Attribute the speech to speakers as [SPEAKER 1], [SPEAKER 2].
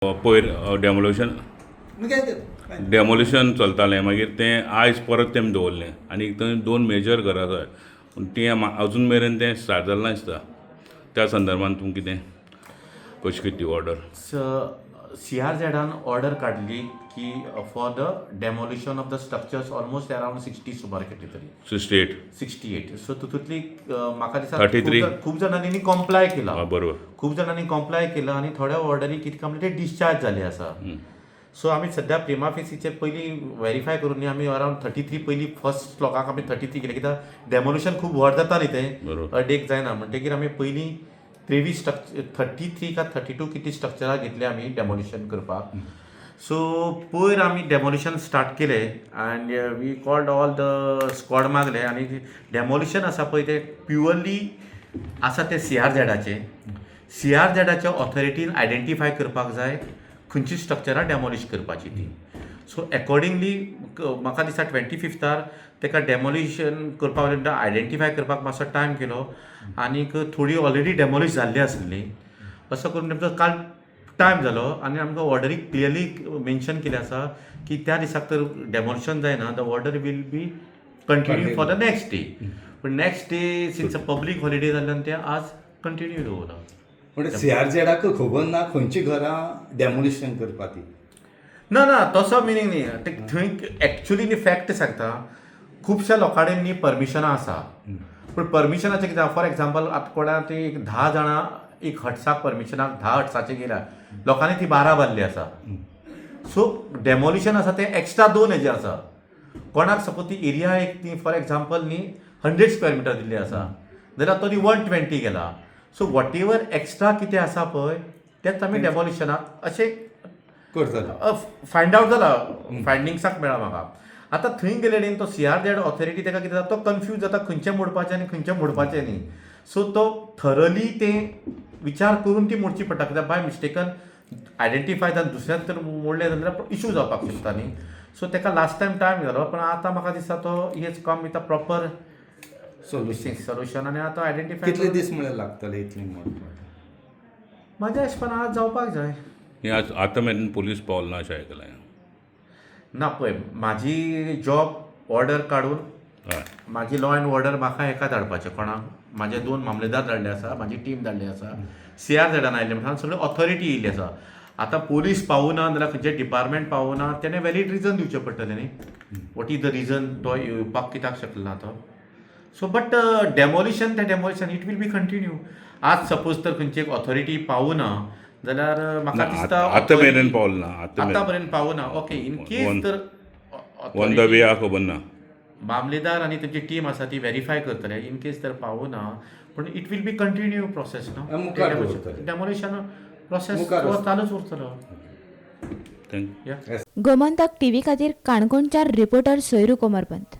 [SPEAKER 1] पयर डेमोलिशन चलतालें मागीर तें आयज परत तें दवरलें आनी थंय 2 मेजर घरां आसाय पूण तें अजून मेरेन तें स्टार्ट जालें ना दिसता. त्या संदर्भान तूं कितें कशी किती ऑर्डर
[SPEAKER 2] CRZान ऑर्डर काडली की for the demolition of the structures almost around 60 सुमार केली तरी 68. सो तितूंतली म्हाका दिसता
[SPEAKER 1] 33
[SPEAKER 2] खूब जाणांनी कॉम्प्लाय केला.
[SPEAKER 1] बरोबर.
[SPEAKER 2] खूब जाणांनी कॉम्प्लाय केला आनी थोड्या ऑर्डरी कितें कंप्लीट डिस्चार्ज जाली आसा. सो आमी सध्या प्रिमा फेसीचेर पयलीं व्हेरीफाय करून आमी अराउंड 33 पयलीं फर्स्ट स्लॉकाक आमी 33 केले कित्याक डेमोलिशन खूब व्हड जाता न्ही तें अडेक जायना म्हणटकीर आमी पयलीं 33 का 32 कितें स्ट्रक्चरां घेतले आमी डेमोलिशन करपाक. सो पयर आमी डेमोलिशन स्टार्ट केलें and we called all the squad मागले आनी डेमोलिशन आसा पळय तें प्युअरली आसा तें CRZाच्या ऑथॉरिटीन आयडेंटिफाय करपाक जाय खंयची स्ट्रक्चरां डेमोलिश करपाची ती. सो एकॉर्डिंगली म्हाका दिसता 25 तेका डेमोलिशन करपाक आयडेंटिफाय करपाक मातसो टायम केलो आनीक थोडी ऑलरेडी डेमोलिश जाल्ली आसली. असो करून तेमचो काल टायम जालो आनी आमकां ऑर्डरीक क्लियरली मेन्शन केलें आसा की त्या दिसाक तर डेमोलिशन जायना the order will be continue for the next day. पूण next day since public holiday जाल्ल्यान तें आज कंटिन्यू दवरला.
[SPEAKER 3] म्हणजे CRZाक खबर ना खंयची घरां डेमोलिशन करपा ती.
[SPEAKER 2] ना तसो मिनींग न्ही. थंय एक्चुअली न्ही फॅक्ट सांगता खुबश्या लोकां कडेन न्ही परमिशनां आसा पूण परमिशनाचें कितें फॉर एग्जाम्पल आतां कोणाक ती 10 जाणां एक हट्साक परमिशनाक 10 हट्साचें गेल्या लोकांनी ती 12 बांदली आसा. सो डेमोलिशन आसा तें एक्स्ट्रा 2 हेजें आसा. कोणाक सपोज ती एरिया एक ती फॉर एग्जाम्पल न्ही 100 स्क्वेअर मिटर दिल्ली आसा जाल्यार तो ती 120 गेला. सो वॉट एवर एक्स्ट्रा कितें आसा पळय तेंच आमी डेमोलिशनाक अशें
[SPEAKER 3] करतलो.
[SPEAKER 2] फायंड आवट जाला फायंडिंग्साक मेळ्ळा म्हाका. आतां थंय गेले न्ही तो CRZ ऑथॉरिटी तेका कितें जाता तो कन्फ्यूज जाता खंयचें मोडपाचें आनी खंयचें मोडपाचें न्ही. सो तो थरली तें विचार करून ती मोडची पडटा कित्याक बाय मिस्टेकन आयडेंटिफाय जावन दुसऱ्यान तर मोडलें जाल्यार इशू जावपाक शकता न्ही. सो तेका लास्ट टायम टायम जालो पण आतां म्हाका दिसता तो has come with a proper solution आनी आतां आयडेंटिफाय
[SPEAKER 3] कितले दीस म्हळ्यार लागतले इतले मोडपाक.
[SPEAKER 2] म्हाज्या हिशपान आज जावपाक जाय.
[SPEAKER 1] हें आतां मेरेन पुलीस पावल ना अशें आयकलां.
[SPEAKER 2] ना पळय म्हाजी जॉब ऑर्डर काडून म्हाजी लॉ अँड ऑर्डर म्हाका हेका धाडपाचें कोणाक म्हाजे 2 मामलेदार धाडले आसा म्हाजी टीम धाडली आसा. CRZान आयिल्ले म्हणटा सगळी ऑथॉरिटी येयल्ली आसा. आतां पुलीस पावूना जाल्यार खंयचे डिपार्टमेंट पावूना तेणें वॅलीड रिजन दिवचें पडटलें न्ही. वॉट इज द रिजन तो येवपाक कित्याक शकलो ना तो. So but demolition it will be continue. आज सपोज तर खंयची एक ऑथॉरिटी पावूना जाल्यार म्हाका दिसता
[SPEAKER 1] आतां मेरेन पावल ना.
[SPEAKER 2] आतां पर्यंत पावूना. ओके इन केस तर
[SPEAKER 1] वन द वे खबर ना.
[SPEAKER 2] मामलेदार आनी तेंची टीम आसा ती व्हेरीफाय करतले इन केस तर पावूना पूण it will be continue process न्हू. डेमोलिशन प्रोसेस चालूच उरतलो.
[SPEAKER 1] थँक्यू.
[SPEAKER 4] गोमंतक टीव्ही खातीर काणकोणच्या रिपोर्टर सोयरू कोमरपंत.